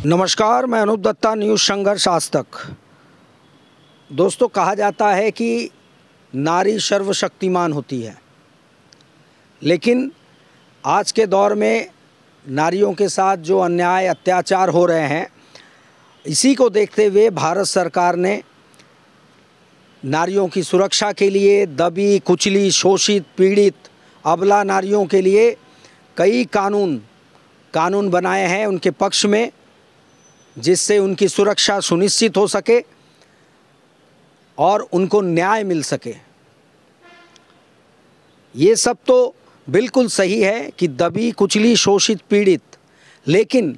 नमस्कार, मैं अनूप दत्ता, न्यूज़ संघर्ष आज तक। दोस्तों, कहा जाता है कि नारी सर्वशक्तिमान होती है, लेकिन आज के दौर में नारियों के साथ जो अन्याय अत्याचार हो रहे हैं, इसी को देखते हुए भारत सरकार ने नारियों की सुरक्षा के लिए दबी कुचली शोषित पीड़ित अबला नारियों के लिए कई कानून बनाए हैं उनके पक्ष में, जिससे उनकी सुरक्षा सुनिश्चित हो सके और उनको न्याय मिल सके। ये सब तो बिल्कुल सही है कि दबी कुचली शोषित पीड़ित, लेकिन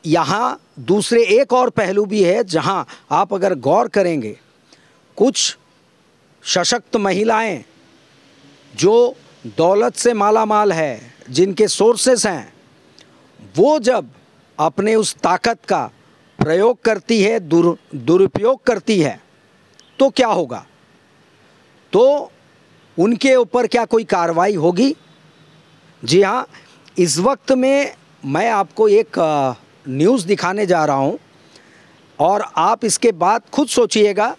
यहाँ दूसरे एक और पहलू भी है जहाँ आप अगर गौर करेंगे, कुछ सशक्त महिलाएं जो दौलत से मालामाल है, जिनके सोर्सेस हैं, वो जब अपने उस ताकत का प्रयोग करती है, दुरुपयोग करती है, तो क्या होगा? तो उनके ऊपर क्या कोई कार्रवाई होगी? जी हाँ, इस वक्त में मैं आपको एक न्यूज़ दिखाने जा रहा हूँ और आप इसके बाद खुद सोचिएगा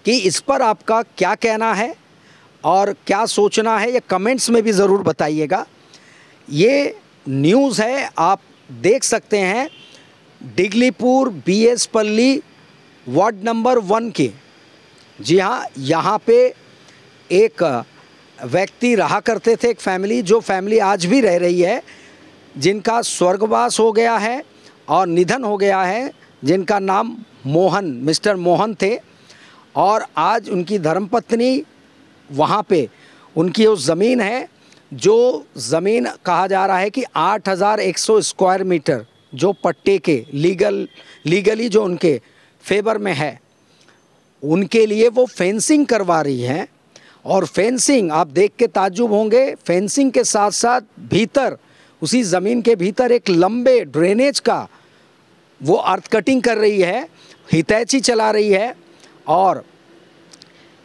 कि इस पर आपका क्या कहना है और क्या सोचना है, ये कमेंट्स में भी ज़रूर बताइएगा। ये न्यूज़ है, आप देख सकते हैं, डिगलीपुर BS पल्ली वार्ड नंबर 1 के। जी हाँ, यहाँ पे एक व्यक्ति रहा करते थे, एक फैमिली, जो फैमिली आज भी रह रही है, जिनका स्वर्गवास हो गया है और निधन हो गया है, जिनका नाम मिस्टर मोहन थे। और आज उनकी धर्मपत्नी वहाँ पे, उनकी वो ज़मीन है, जो ज़मीन कहा जा रहा है कि 8100 स्क्वायर मीटर जो पट्टे के लीगली जो उनके फेवर में है, उनके लिए वो फेंसिंग करवा रही हैं। और फेंसिंग आप देख के ताज्जुब होंगे, फेंसिंग के साथ साथ भीतर, उसी ज़मीन के भीतर एक लंबे ड्रेनेज का वो अर्थ कटिंग कर रही है, हितैची चला रही है। और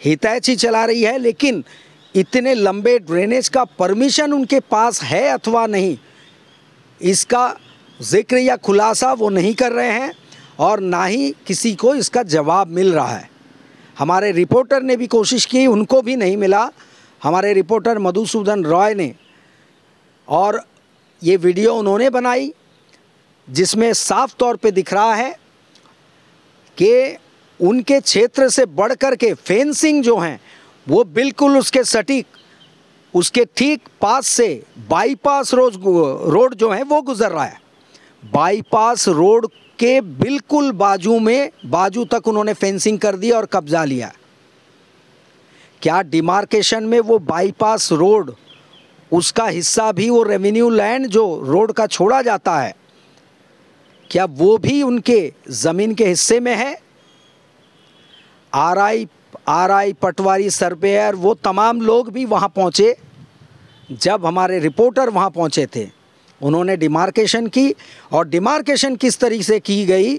हितैची चला रही है, लेकिन इतने लंबे ड्रेनेज का परमिशन उनके पास है अथवा नहीं, इसका जिक्र या खुलासा वो नहीं कर रहे हैं और ना ही किसी को इसका जवाब मिल रहा है। हमारे रिपोर्टर ने भी कोशिश की, उनको भी नहीं मिला। हमारे रिपोर्टर मधुसूदन रॉय ने, और ये वीडियो उन्होंने बनाई, जिसमें साफ तौर पे दिख रहा है कि उनके क्षेत्र से बढ़कर के फेंसिंग जो हैं वो बिल्कुल उसके सटीक, उसके ठीक पास से बाईपास रोड जो है वो गुजर रहा है। बाईपास रोड के बिल्कुल बाजू तक उन्होंने फेंसिंग कर दी और कब्जा लिया। क्या डिमार्केशन में वो बाईपास रोड, उसका हिस्सा भी, वो रेवेन्यू लैंड जो रोड का छोड़ा जाता है, क्या वो भी उनके ज़मीन के हिस्से में है? आरआई पटवारी सर्वेयर, वो तमाम लोग भी वहाँ पहुँचे। जब हमारे रिपोर्टर वहाँ पहुँचे थे, उन्होंने डिमार्केशन की, और डिमार्केशन किस तरीके से की गई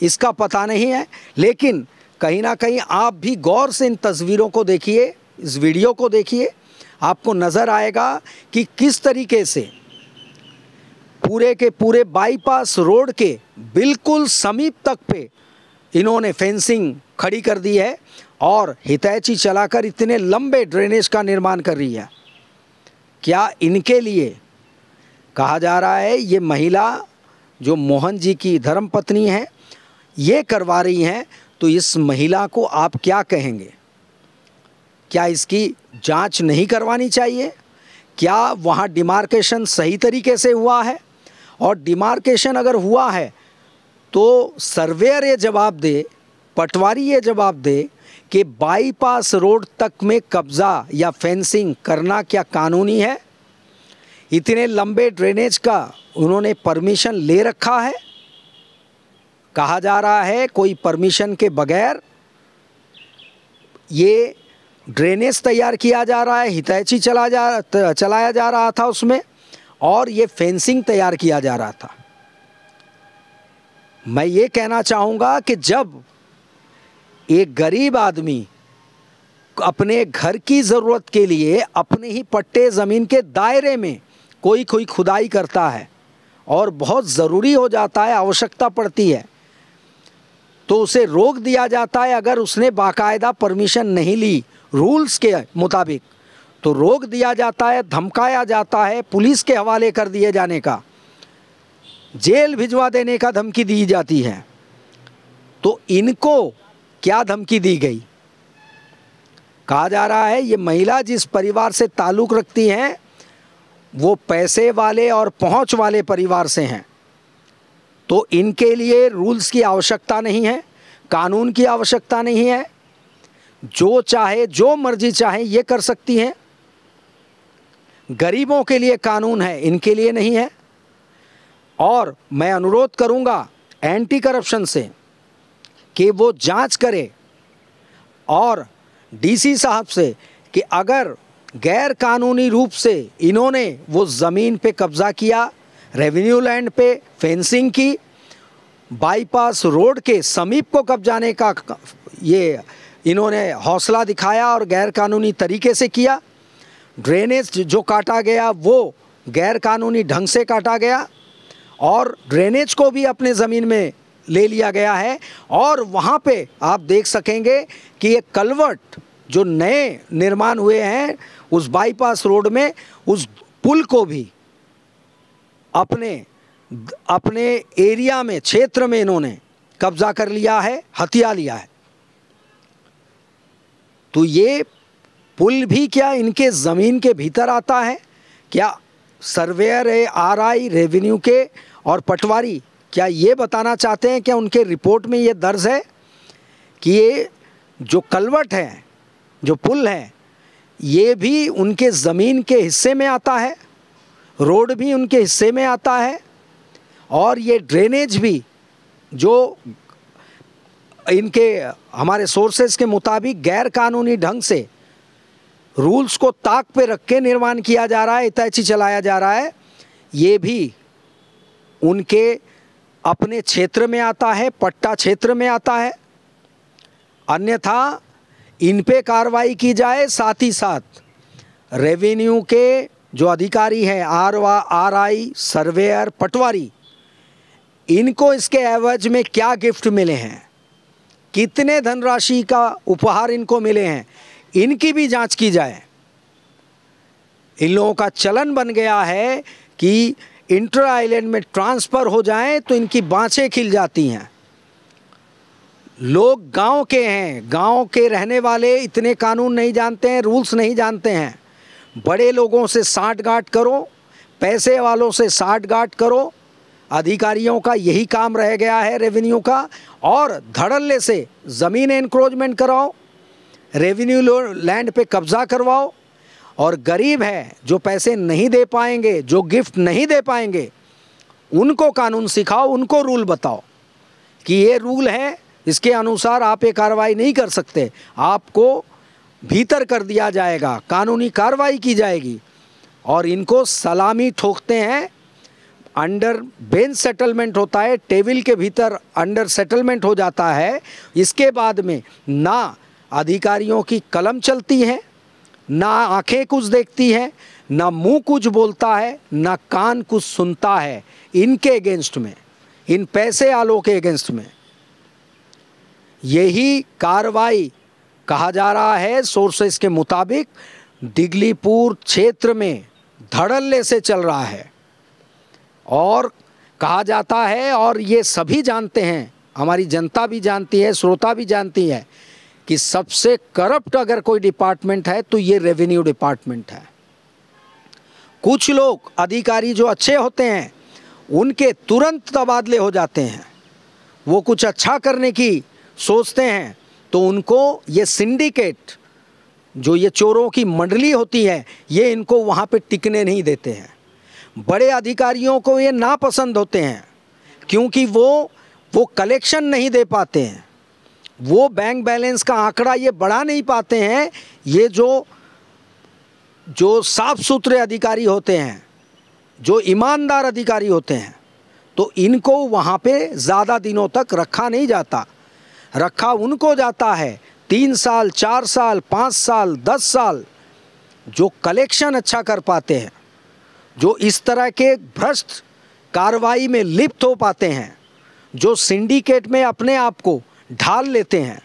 इसका पता नहीं है। लेकिन कहीं ना कहीं आप भी गौर से इन तस्वीरों को देखिए, इस वीडियो को देखिए, आपको नज़र आएगा कि किस तरीके से पूरे के पूरे बाईपास रोड के बिल्कुल समीप तक पे इन्होंने फेंसिंग खड़ी कर दी है और हितैची चलाकर इतने लंबे ड्रेनेज का निर्माण कर रही है। क्या इनके लिए कहा जा रहा है, ये महिला जो मोहन जी की धर्मपत्नी है, ये करवा रही हैं, तो इस महिला को आप क्या कहेंगे? क्या इसकी जांच नहीं करवानी चाहिए? क्या वहाँ डिमार्केशन सही तरीके से हुआ है? और डिमार्केशन अगर हुआ है तो सर्वेयर ये जवाब दे, पटवारी ये जवाब दे कि बाईपास रोड तक में कब्ज़ा या फेंसिंग करना क्या कानूनी है? इतने लंबे ड्रेनेज का उन्होंने परमिशन ले रखा है? कहा जा रहा है कोई परमिशन के बगैर ये ड्रेनेज तैयार किया जा रहा है, हितैची चलाया जा रहा था उसमें, और ये फेंसिंग तैयार किया जा रहा था। मैं ये कहना चाहूँगा कि जब एक गरीब आदमी अपने घर की ज़रूरत के लिए अपने ही पट्टे ज़मीन के दायरे में कोई खुदाई करता है और बहुत ज़रूरी हो जाता है, आवश्यकता पड़ती है, तो उसे रोक दिया जाता है। अगर उसने बाकायदा परमिशन नहीं ली रूल्स के मुताबिक तो रोक दिया जाता है, धमकाया जाता है, पुलिस के हवाले कर दिए जाने का, जेल भिजवा देने का धमकी दी जाती है। तो इनको क्या धमकी दी गई? कहा जा रहा है ये महिला जिस परिवार से ताल्लुक़ रखती हैं वो पैसे वाले और पहुंच वाले परिवार से हैं, तो इनके लिए रूल्स की आवश्यकता नहीं है, कानून की आवश्यकता नहीं है, जो चाहे जो मर्जी चाहे ये कर सकती हैं। गरीबों के लिए कानून है, इनके लिए नहीं है। और मैं अनुरोध करूंगा एंटी करप्शन से कि वो जांच करे और डीसी साहब से कि अगर गैर कानूनी रूप से इन्होंने वो ज़मीन पे कब्ज़ा किया, रेवेन्यू लैंड पे फेंसिंग की, बाईपास रोड के समीप को कब्जाने का ये इन्होंने हौसला दिखाया और गैर कानूनी तरीके से किया, ड्रेनेज जो काटा गया वो गैर कानूनी ढंग से काटा गया और ड्रेनेज को भी अपने ज़मीन में ले लिया गया है। और वहाँ पे आप देख सकेंगे कि ये कलवर्ट जो नए निर्माण हुए हैं उस बाईपास रोड में, उस पुल को भी अपने एरिया में, क्षेत्र में इन्होंने कब्जा कर लिया है, हथिया लिया है। तो ये पुल भी क्या इनके ज़मीन के भीतर आता है? क्या सर्वेयर है, आरआई, रेवेन्यू के और पटवारी क्या ये बताना चाहते हैं, क्या उनके रिपोर्ट में ये दर्ज है कि ये जो कलवर्ट है, जो पुल है, ये भी उनके ज़मीन के हिस्से में आता है, रोड भी उनके हिस्से में आता है और ये ड्रेनेज भी जो इनके हमारे सोर्सेज के मुताबिक गैर कानूनी ढंग से रूल्स को ताक पे रख के निर्माण किया जा रहा है, इताची चलाया जा रहा है, ये भी उनके अपने क्षेत्र में आता है, पट्टा क्षेत्र में आता है। अन्यथा इन पे कार्रवाई की जाए, साथ ही साथ रेवेन्यू के जो अधिकारी हैं, आरआई, सर्वेयर, पटवारी, इनको इसके एवज में क्या गिफ्ट मिले हैं, कितने धनराशि का उपहार इनको मिले हैं, इनकी भी जांच की जाए। इन लोगों का चलन बन गया है कि इंटर आइलैंड में ट्रांसफ़र हो जाएं तो इनकी बाँछें खिल जाती हैं। लोग गांव के हैं, गांव के रहने वाले इतने कानून नहीं जानते हैं, रूल्स नहीं जानते हैं। बड़े लोगों से साठगांठ करो, पैसे वालों से साठगांठ करो, अधिकारियों का यही काम रह गया है रेवेन्यू का। और धड़ल्ले से ज़मीन एनक्रोचमेंट कराओ, रेवेन्यू लैंड पे कब्ज़ा करवाओ, और गरीब है जो पैसे नहीं दे पाएंगे, जो गिफ्ट नहीं दे पाएंगे, उनको कानून सिखाओ, उनको रूल बताओ कि ये रूल है, इसके अनुसार आप ये कार्रवाई नहीं कर सकते, आपको भीतर कर दिया जाएगा, कानूनी कार्रवाई की जाएगी। और इनको सलामी ठोकते हैं, अंडर बेंच सेटलमेंट होता है, टेबल के भीतर अंडर सेटलमेंट हो जाता है। इसके बाद में ना अधिकारियों की कलम चलती है, ना आंखें कुछ देखती हैं, ना मुंह कुछ बोलता है, ना कान कुछ सुनता है इनके अगेंस्ट में, इन पैसे वालों के अगेंस्ट में। यही कार्रवाई कहा जा रहा है सोर्सेस के मुताबिक दिगलीपुर क्षेत्र में धड़ल्ले से चल रहा है। और कहा जाता है, और ये सभी जानते हैं, हमारी जनता भी जानती है, श्रोता भी जानती है, कि सबसे करप्ट अगर कोई डिपार्टमेंट है तो ये रेवेन्यू डिपार्टमेंट है। कुछ लोग अधिकारी जो अच्छे होते हैं उनके तुरंत तबादले हो जाते हैं, वो कुछ अच्छा करने की सोचते हैं तो उनको ये सिंडिकेट, जो ये चोरों की मंडली होती है, ये इनको वहाँ पे टिकने नहीं देते हैं। बड़े अधिकारियों को ये नापसंद होते हैं क्योंकि वो कलेक्शन नहीं दे पाते हैं, वो बैंक बैलेंस का आंकड़ा ये बढ़ा नहीं पाते हैं। ये जो साफ सुथरे अधिकारी होते हैं, जो ईमानदार अधिकारी होते हैं, तो इनको वहाँ पे ज़्यादा दिनों तक रखा नहीं जाता। रखा उनको जाता है 3 साल, 4 साल, 5 साल, 10 साल। जो कलेक्शन अच्छा कर पाते हैं, जो इस तरह के भ्रष्ट कार्रवाई में लिप्त हो पाते हैं, जो सिंडिकेट में अपने आप को ढाल लेते हैं,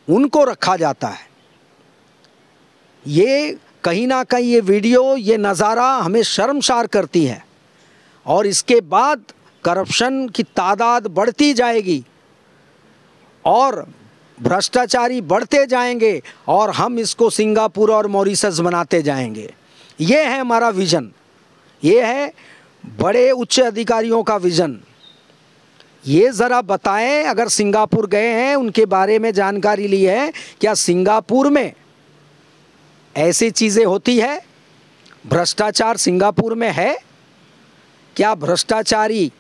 उनको रखा जाता है। ये कहीं ना कहीं ये वीडियो, ये नज़ारा हमें शर्मसार करती है। और इसके बाद करप्शन की तादाद बढ़ती जाएगी और भ्रष्टाचारी बढ़ते जाएंगे और हम इसको सिंगापुर और मॉरिशस बनाते जाएंगे। ये है हमारा विज़न, ये है बड़े उच्च अधिकारियों का विज़न। ये ज़रा बताएं, अगर सिंगापुर गए हैं, उनके बारे में जानकारी ली है, क्या सिंगापुर में ऐसी चीज़ें होती है? भ्रष्टाचार सिंगापुर में है क्या? भ्रष्टाचारी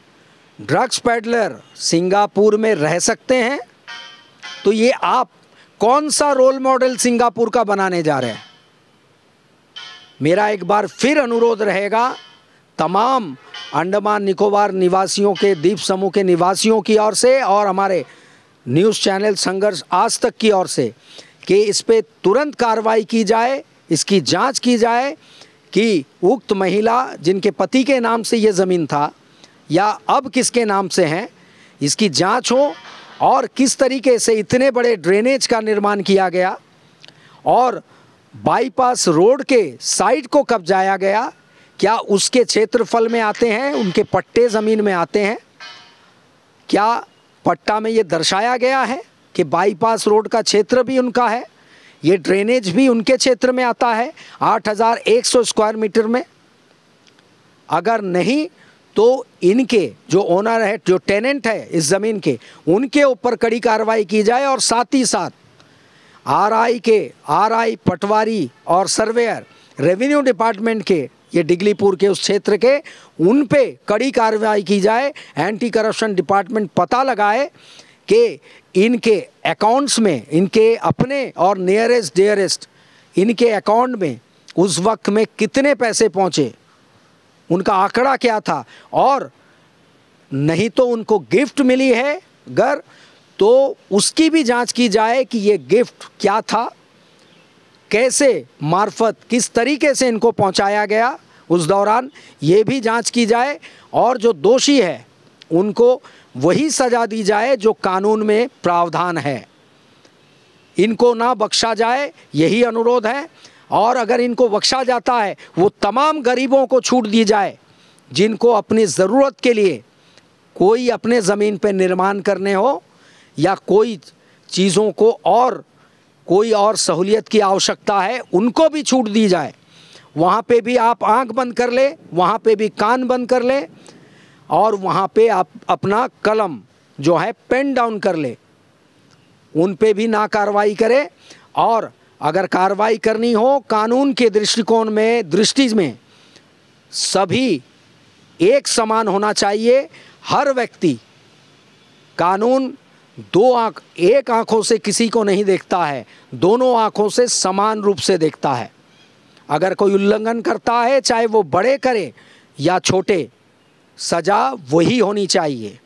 ड्रग्स पेडलर सिंगापुर में रह सकते हैं? तो ये आप कौन सा रोल मॉडल सिंगापुर का बनाने जा रहे हैं? मेरा एक बार फिर अनुरोध रहेगा तमाम अंडमान निकोबार निवासियों के, द्वीप समूह के निवासियों की ओर से और हमारे न्यूज़ चैनल संघर्ष आज तक की ओर से कि इस पे तुरंत कार्रवाई की जाए, इसकी जांच की जाए कि उक्त महिला जिनके पति के नाम से ये ज़मीन था या अब किसके नाम से हैं, इसकी जांच हो और किस तरीके से इतने बड़े ड्रेनेज का निर्माण किया गया और बाईपास रोड के साइड को कब्जाया गया, क्या उसके क्षेत्रफल में आते हैं, उनके पट्टे ज़मीन में आते हैं? क्या पट्टा में ये दर्शाया गया है कि बाईपास रोड का क्षेत्र भी उनका है, ये ड्रेनेज भी उनके क्षेत्र में आता है 8100 स्क्वायर मीटर में? अगर नहीं तो इनके जो ओनर है, जो टेनेंट है इस ज़मीन के, उनके ऊपर कड़ी कार्रवाई की जाए और साथ ही साथ आरआई, पटवारी और सर्वेयर, रेवेन्यू डिपार्टमेंट के, ये डिगलीपुर के उस क्षेत्र के, उन पे कड़ी कार्रवाई की जाए। एंटी करप्शन डिपार्टमेंट पता लगाए कि इनके अकाउंट्स में, इनके अपने और नियरेस्ट डियरेस्ट इनके अकाउंट में उस वक्त में कितने पैसे पहुँचे, उनका आंकड़ा क्या था, और नहीं तो उनको गिफ्ट मिली है घर, तो उसकी भी जांच की जाए कि ये गिफ्ट क्या था, कैसे मार्फत, किस तरीके से इनको पहुंचाया गया उस दौरान, ये भी जांच की जाए और जो दोषी है उनको वही सज़ा दी जाए जो कानून में प्रावधान है। इनको ना बख्शा जाए, यही अनुरोध है। और अगर इनको बख्शा जाता है, वो तमाम गरीबों को छूट दी जाए जिनको अपनी ज़रूरत के लिए कोई अपने ज़मीन पर निर्माण करने हो या कोई चीज़ों को और कोई और सहूलियत की आवश्यकता है, उनको भी छूट दी जाए। वहाँ पे भी आप आंख बंद कर ले, वहाँ पे भी कान बंद कर ले और वहाँ पे आप अपना कलम जो है पेन डाउन कर ले, उन पे भी ना कार्रवाई करे। और अगर कार्रवाई करनी हो कानून के दृष्टिकोण में, दृष्टि में सभी एक समान होना चाहिए। हर व्यक्ति कानून एक आंखों से किसी को नहीं देखता है, दोनों आंखों से समान रूप से देखता है। अगर कोई उल्लंघन करता है, चाहे वो बड़े करे या छोटे, सज़ा वही होनी चाहिए।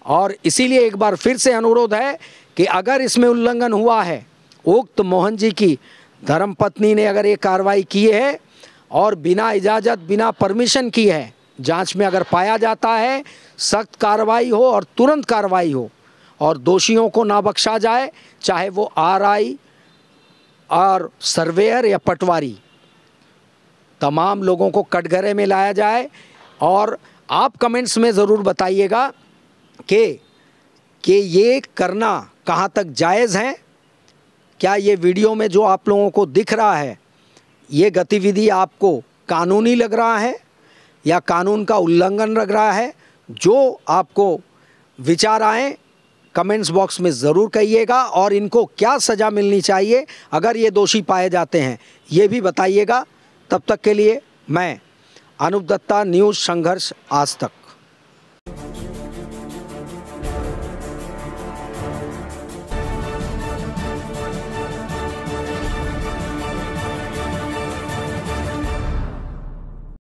और इसीलिए एक बार फिर से अनुरोध है कि अगर इसमें उल्लंघन हुआ है, उक्त मोहन जी की धर्मपत्नी ने अगर ये कार्रवाई की है और बिना इजाज़त, बिना परमिशन की है, जांच में अगर पाया जाता है, सख्त कार्रवाई हो और तुरंत कार्रवाई हो और दोषियों को ना बख्शा जाए, चाहे वो आरआई और सर्वेयर या पटवारी, तमाम लोगों को कटघरे में लाया जाए। और आप कमेंट्स में ज़रूर बताइएगा कि ये करना कहाँ तक जायज़ है। क्या ये वीडियो में जो आप लोगों को दिख रहा है, ये गतिविधि आपको कानूनी लग रहा है या कानून का उल्लंघन लग रहा है? जो आपको विचार आए कमेंट्स बॉक्स में ज़रूर कहिएगा और इनको क्या सज़ा मिलनी चाहिए अगर ये दोषी पाए जाते हैं, ये भी बताइएगा। तब तक के लिए मैं अनूप दत्ता, न्यूज़ संघर्ष आज तक।